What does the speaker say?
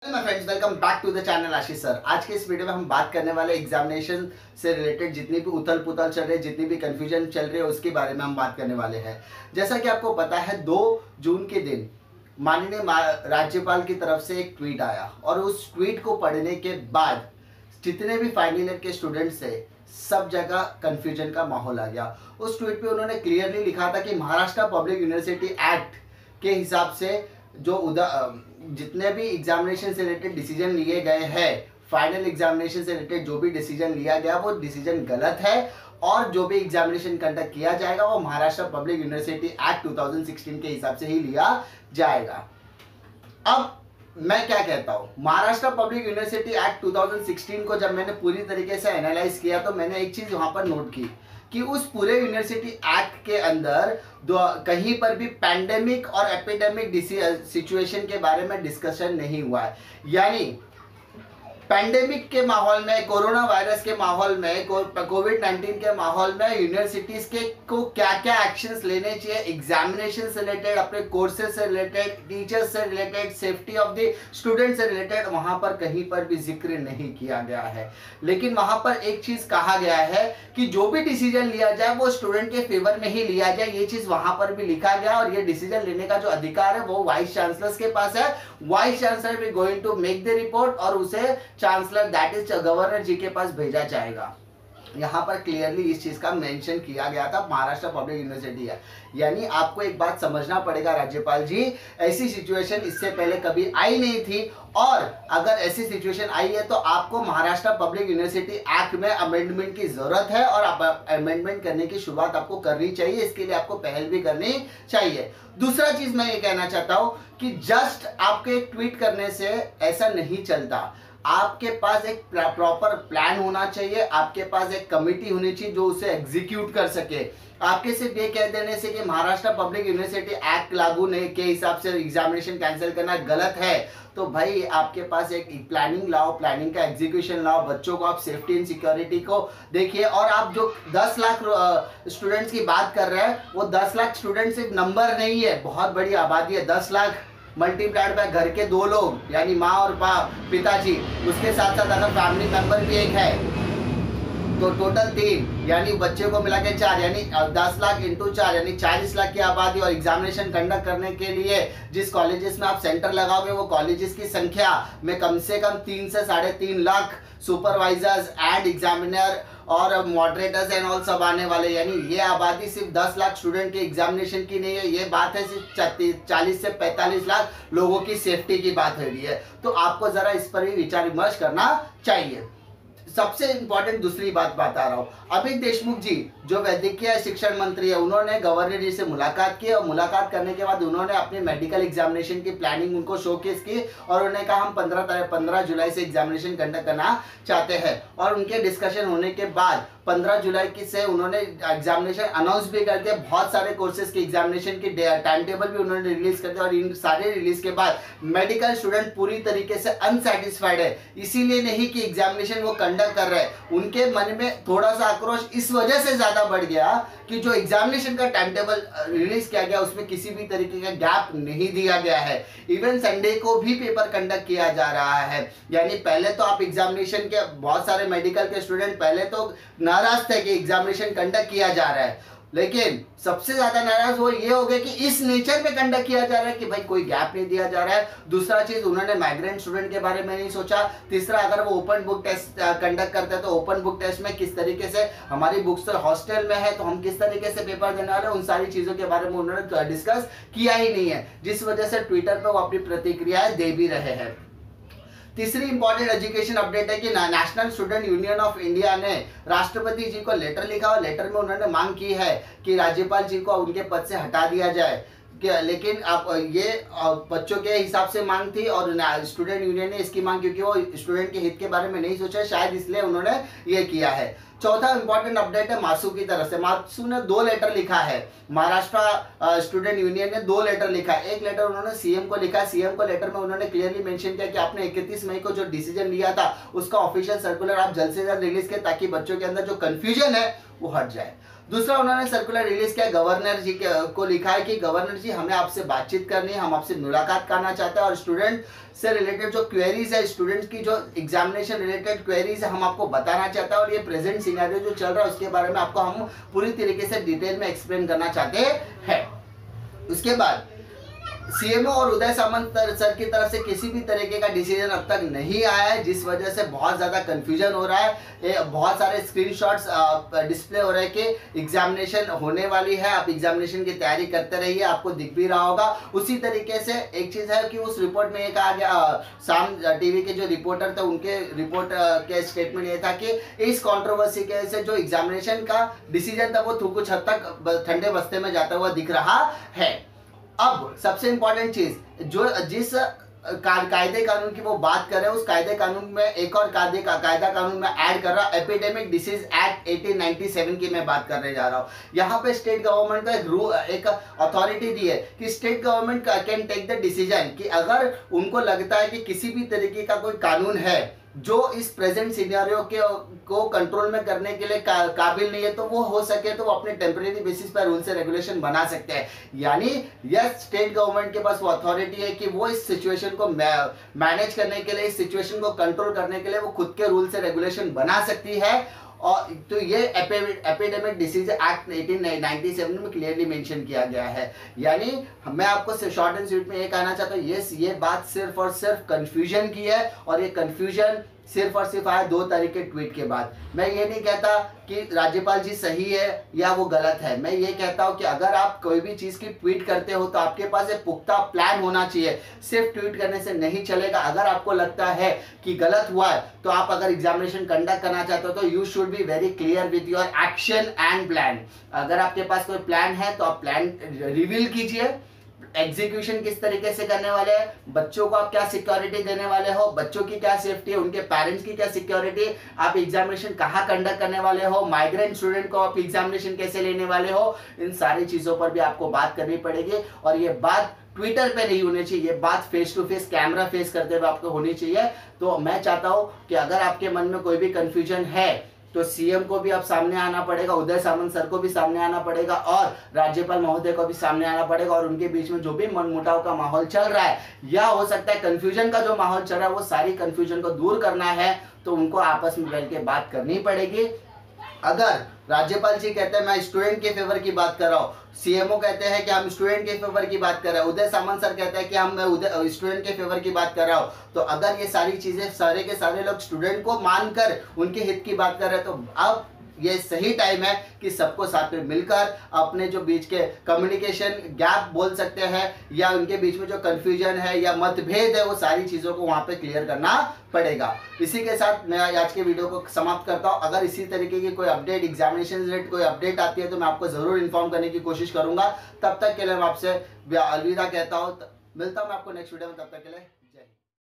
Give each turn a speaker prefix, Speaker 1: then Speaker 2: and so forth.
Speaker 1: My friends, welcome back to the channel Ashish sir. आज के इस वीडियो में हम बात करने वाले एग्जामिनेशन से रिलेटेड जितनी भी उथल पुथल चल रही है, जितनी भी कंफ्यूजन चल रही है, उसके बारे में हम बात करने वाले हैं। जैसा कि आपको पता है, 2 जून के दिन माननीय राज्यपाल की तरफ से एक ट्वीट आया और उस ट्वीट को पढ़ने के बाद जितने भी फाइनल ईयर के स्टूडेंट्स थे, सब जगह कंफ्यूजन का माहौल आ गया। उस ट्वीट पे उन्होंने क्लियरली लिखा था कि महाराष्ट्र पब्लिक यूनिवर्सिटी एक्ट के हिसाब से जो जितने भी एग्जामिनेशन से रिलेटेड डिसीजन लिए गए हैं, फाइनल एग्जामिनेशन से रिलेटेड जो भी डिसीजन लिया गया वो डिसीजन गलत है और जो भी एग्जामिनेशन कंडक्ट किया जाएगा वो महाराष्ट्र पब्लिक यूनिवर्सिटी एक्ट 2016 के हिसाब से ही लिया जाएगा। अब मैं क्या कहता हूं, महाराष्ट्र पब्लिक यूनिवर्सिटी एक्ट 2016 को जब मैंने पूरी तरीके से एनालाइज किया तो मैंने एक चीज वहां पर नोट की कि उस पूरे यूनिवर्सिटी एक्ट के अंदर कहीं पर भी पैंडेमिक और एपिडेमिक सिचुएशन के बारे में डिस्कशन नहीं हुआ है। यानी पैंडेमिक के माहौल में, कोरोना वायरस के माहौल में, कोविड-19 के माहौल में यूनिवर्सिटीज के को क्या क्या एक्शंस लेने चाहिए, एग्जामिनेशन से रिलेटेड, अपने कोर्सेज से रिलेटेड, टीचर्स से related, safety of the student से रिलेटेड, वहां पर कहीं पर भी जिक्र नहीं किया गया है। लेकिन वहां पर एक चीज कहा गया है कि जो भी डिसीजन लिया जाए वो स्टूडेंट के फेवर में ही लिया जाए। ये चीज वहां पर भी लिखा गया और ये डिसीजन लेने का जो अधिकार है वो वाइस चांसलर के पास है। वाइस चांसलर भी going to make the report और उसे chancellor that is governor ji के पास भेजा जाएगा। यहां पर क्लियरली इस चीज का मेंशन किया गया था, महाराष्ट्र पब्लिक यूनिवर्सिटी है। यानी आपको एक बात समझना पड़ेगा राज्यपाल जी, ऐसी सिचुएशन इससे पहले कभी आई नहीं थी और अगर ऐसी सिचुएशन आई है तो आपको महाराष्ट्र पब्लिक यूनिवर्सिटी एक्ट में अमेंडमेंट की जरूरत है और अमेंडमेंट करने की शुरुआत आपको करनी चाहिए। इसके लिए आपको पहल भी करनी चाहिए। दूसरा चीज मैं ये कहना चाहता हूं कि जस्ट आपके ट्वीट करने से ऐसा नहीं चलता। आपके पास एक प्रॉपर प्लान होना चाहिए, आपके पास एक कमिटी होनी चाहिए जो उसे एग्जीक्यूट कर सके। आपके सिर्फ ये कह देने से कि महाराष्ट्र पब्लिक यूनिवर्सिटी एक्ट लागू नहीं के हिसाब से एग्जामिनेशन कैंसिल करना गलत है, तो भाई आपके पास एक प्लानिंग लाओ, प्लानिंग का एग्जीक्यूशन लाओ, बच्चों को आप सेफ्टी एंड सिक्योरिटी को देखिए। और आप जो 10 लाख स्टूडेंट्स की बात कर रहे हैं, वो 10 लाख स्टूडेंट्स एक नंबर नहीं है, बहुत बड़ी आबादी है। 10 लाख मल्टीप्लाइड बाय घर के 2 लोग यानी माँ और पिताजी, उसके साथ साथ अगर फैमिली मेंबर भी एक है तो टोटल 3 यानी बच्चे को मिला के 4 यानी 10 लाख इंटू 4 यानी 40 लाख की आबादी। और एग्जामिनेशन कंडक्ट करने के लिए जिस कॉलेजेस में आप सेंटर लगाओगे वो कॉलेजेस की संख्या में कम से कम 3 से 3.5 लाख सुपरवाइजर्स एंड एग्जामिनर और मॉडरेटर्स एंड ऑल सब आने वाले। यानी ये आबादी सिर्फ 10 लाख स्टूडेंट के एग्जामिनेशन की नहीं है, ये बात है सिर्फ 40 से 45 लाख लोगों की सेफ्टी की बात हो रही है। तो आपको जरा इस पर भी विचार विमर्श करना चाहिए। सबसे इंपॉर्टेंट दूसरी बात बता रहा हूं, अमित देशमुख जी जो वैद्यकीय शिक्षण मंत्री है, उन्होंने गवर्नर जी से मुलाकात की और मुलाकात करने के बाद उन्होंने अपने मेडिकल एग्जामिनेशन की प्लानिंग उनको शोकेस की और उन्होंने कहा हम 15 जुलाई से एग्जामिनेशन कंडक्ट करना चाहते हैं। और उनके डिस्कशन होने के बाद 15 जुलाई की से उन्होंने एग्जामिनेशन अनाउंस भी कर दिया। बहुत सारे कोर्सेज की एग्जामिनेशन की टाइम टेबल भी उन्होंने रिलीज कर दिया और इन सारे रिलीज के बाद मेडिकल स्टूडेंट पूरी तरीके से अनसेटिस्फाइड है, इसीलिए नहीं कि एग्जामिनेशन वो कंडक्ट कर रहे हैं। उनके मन में थोड़ा सा आक्रोश इस वजह से ज्यादा बढ़ गया कि जो एग्जामिनेशन का टाइम टेबल रिलीज किया गया उसमें किसी भी तरीके का गैप नहीं दिया गया है। इवन संडे को भी पेपर कंडक्ट किया जा रहा है। यानी पहले तो आप एग्जामिनेशन के बहुत सारे मेडिकल के स्टूडेंट पहले तो नाराज थे कि एग्जामिनेशन कंडक्ट किया जा रहा है, लेकिन सबसे ज्यादा नाराज वो ये हो गए कि इस नेचर में कंडक्ट किया जा रहा है कि भाई कोई गैप नहीं दिया जा रहा है। दूसरा चीज, उन्होंने माइग्रेंट स्टूडेंट के बारे में नहीं सोचा। तीसरा, अगर वो ओपन बुक टेस्ट कंडक्ट करते हैं तो ओपन बुक टेस्ट में किस तरीके से हमारी बुक्स तो हॉस्टल में है तो हम किस तरीके से पेपर देने वाले, उन सारी चीजों के बारे में उन्होंने डिस्कस किया ही नहीं है, जिस वजह से ट्विटर पर वो अपनी प्रतिक्रियाएं दे भी रहे हैं। तीसरी इंपॉर्टेंट एजुकेशन अपडेट है कि national student union of India ने राष्ट्रपति जी को लेटर लिखा और लेटर में उन्होंने मांग की है कि राज्यपाल जी को उनके पद से हटा दिया जाए। लेकिन अब ये बच्चों के हिसाब से मांग थी और स्टूडेंट यूनियन ने इसकी मांग, क्योंकि वो स्टूडेंट के हित के बारे में नहीं सोचा, शायद इसलिए उन्होंने ये किया है। चौथा इंपॉर्टेंट अपडेट है मासू की तरफ से। मासू ने 2 लेटर लिखा है, महाराष्ट्र स्टूडेंट यूनियन ने 2 लेटर लिखा है। एक लेटर उन्होंने सीएम को लिखा, सीएम को लेटर में उन्होंने क्लियरली मेंशन किया कि आपने 31 मई को जो डिसीजन लिया था उसका ऑफिशियल सर्कुलर आप जल्द से जल्द रिलीज करें ताकि बच्चों के अंदर जो कंफ्यूजन है वो हट जाए। दूसरा उन्होंने सर्कुलर रिलीज किया, गवर्नर जी को लिखा है कि गवर्नर जी हमें आपसे बातचीत करनी है, हम आपसे मुलाकात करना चाहते हैं और स्टूडेंट से रिलेटेड जो क्वेरीज है, स्टूडेंट्स की जो एग्जामिनेशन रिलेटेड क्वेरीज है हम आपको बताना चाहते हैं और ये प्रेजेंट सिनेरियो जो चल रहा है उसके बारे में आपको हम पूरी तरीके से डिटेल में एक्सप्लेन करना चाहते हैं। उसके बाद सीएमओ और उदय सामंत सर की तरफ से किसी भी तरीके का डिसीजन अब तक नहीं आया है, जिस वजह से बहुत ज़्यादा कंफ्यूजन हो रहा है। बहुत सारे स्क्रीनशॉट्स डिस्प्ले हो रहे हैं कि एग्जामिनेशन होने वाली है, आप एग्जामिनेशन की तैयारी करते रहिए, आपको दिख भी रहा होगा। उसी तरीके से एक चीज़ है कि उस रिपोर्ट में ये कहा गया, शाम टीवी के जो रिपोर्टर थे उनके रिपोर्ट के स्टेटमेंट ये था कि इस कॉन्ट्रोवर्सी के से जो एग्जामिनेशन का डिसीजन था वो कुछ हद तक ठंडे बस्ते में जाता हुआ दिख रहा है। अब सबसे इंपॉर्टेंट चीज, जो जिस कायदे कानून की वो बात कर रहे हैं उस कायदे कानून में एक और कायदा कानून में ऐड कर रहा, एपिडेमिक डिसीज एक्ट 1897 की मैं बात करने जा रहा हूँ। यहाँ पे स्टेट गवर्नमेंट को एक अथॉरिटी दी है कि state government can take the decision कि अगर उनको लगता है कि किसी भी तरीके का कोई कानून है जो इस प्रेजेंट सिनेरियो को कंट्रोल में करने के लिए काबिल नहीं है, तो वो हो सके तो वो अपने टेम्परेरी बेसिस पर रूल्स एंड रेगुलेशन बना सकते हैं। यानी यस, स्टेट गवर्नमेंट के पास वो अथॉरिटी है कि वो इस सिचुएशन को मैनेज करने के लिए, इस सिचुएशन को कंट्रोल करने के लिए वो खुद के रूल्स एंड रेगुलेशन बना सकती है। और तो ये एपिडेमिक डिसीज एक्ट 1897 में क्लियरली मेंशन किया गया है। यानी मैं आपको शॉर्ट एंड स्वीट में ये कहना चाहता हूँ, ये बात सिर्फ और सिर्फ कंफ्यूजन की है और ये कंफ्यूजन सिर्फ और सिर्फ आया 2 तारीख के ट्वीट के बाद। मैं ये नहीं कहता कि राज्यपाल जी सही है या वो गलत है, मैं ये कहता हूँ कि अगर आप कोई भी चीज़ की ट्वीट करते हो तो आपके पास एक पुख्ता प्लान होना चाहिए, सिर्फ ट्वीट करने से नहीं चलेगा। अगर आपको लगता है कि गलत हुआ है तो आप अगर एग्जामिनेशन कंडक्ट करना चाहते हो तो you should be very clear with your action and plan. अगर आपके पास कोई प्लान है तो आप प्लान रिवील कीजिए, एग्जीक्यूशन किस तरीके से करने वाले हैं, बच्चों को आप क्या सिक्योरिटी देने वाले हो, बच्चों की क्या सेफ्टी है, उनके पेरेंट्स की क्या सिक्योरिटी, आप एग्जामिनेशन कहाँ कंडक्ट करने वाले हो, माइग्रेंट स्टूडेंट को आप एग्जामिनेशन कैसे लेने वाले हो, इन सारी चीजों पर भी आपको बात करनी पड़ेगी। और ये बात ट्विटर पे नहीं होनी चाहिए, ये बात face to face camera face करते हुए आपको होनी चाहिए। तो मैं चाहता हूँ कि अगर आपके मन में कोई भी कंफ्यूजन है तो सीएम को भी अब सामने आना पड़ेगा, उदय सामंत सर को भी सामने आना पड़ेगा और राज्यपाल महोदय को भी सामने आना पड़ेगा। और उनके बीच में जो भी मनमुटाव का माहौल चल रहा है या हो सकता है कंफ्यूजन का जो माहौल चल रहा है, वो सारी कंफ्यूजन को दूर करना है तो उनको आपस में बैठ के बात करनी पड़ेगी। अगर राज्यपाल जी कहते हैं मैं स्टूडेंट के फेवर की बात कर रहा हूँ, सीएमओ कहते हैं कि हम स्टूडेंट के फेवर की बात कर रहे हैं, उदय सामंत सर कहते हैं कि हम स्टूडेंट के फेवर की बात कर रहा हूँ, तो अगर ये सारी चीजें सारे के सारे लोग स्टूडेंट को मानकर उनके हित की बात कर रहे हैं, तो अब ये सही टाइम है कि सबको साथ में मिलकर अपने जो बीच के कम्युनिकेशन गैप बोल सकते हैं या उनके बीच में जो कंफ्यूजन है या मतभेद है, वो सारी चीज़ों को वहाँ पे क्लियर करना पड़ेगा। इसी के साथ मैं आज के वीडियो को समाप्त करता हूँ। अगर इसी तरीके की कोई अपडेट, एग्जामिनेशन रिलेटेड कोई अपडेट आती है तो मैं आपको ज़रूर इन्फॉर्म करने की कोशिश करूँगा। तब तक के लिए मैं आपसे अलविदा कहता हूँ, मिलता हूँ मैं आपको नेक्स्ट वीडियो में, तब तक के लिए।